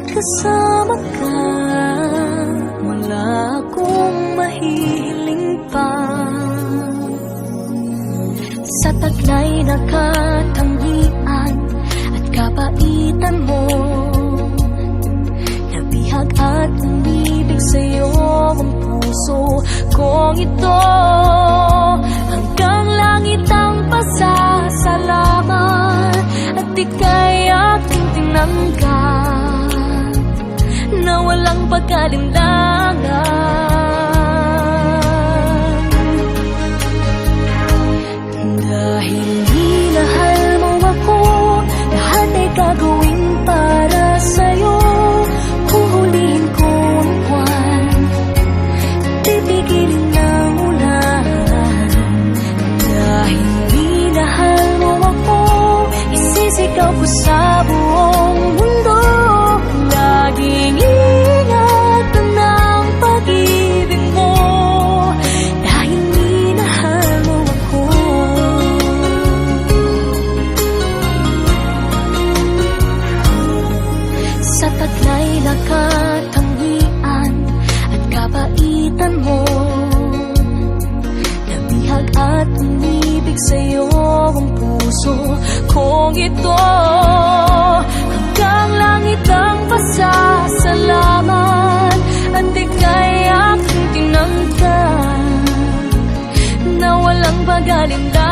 Bagamat kasama ka, wala akong mahihiling pa. Sa taglay na katangian at kabaitan mo, nabihag at umibig sa'yo ang puso kong ito. Hanggang langit ang pasasalamat at ika'y aking tinanggap na walang pagkalinlangan. Dahil minahal mo ako, lahat ay gagawin para sa'yo. Huhulihin ko ang buwan, pipigilin ng ulan. Dahil minahal mo ako, isisigaw ko sa buong mundo. Laging ingatan ng pag-ibig mo, dahil minahal mo ako. Sa taglay na katangian at kabaitan mo, nabihag at umibig sa'yo ang puso kong ito. Hanggang langit ang pasasalamat at ika'y aking tinanggap na walang pag-alinlangan.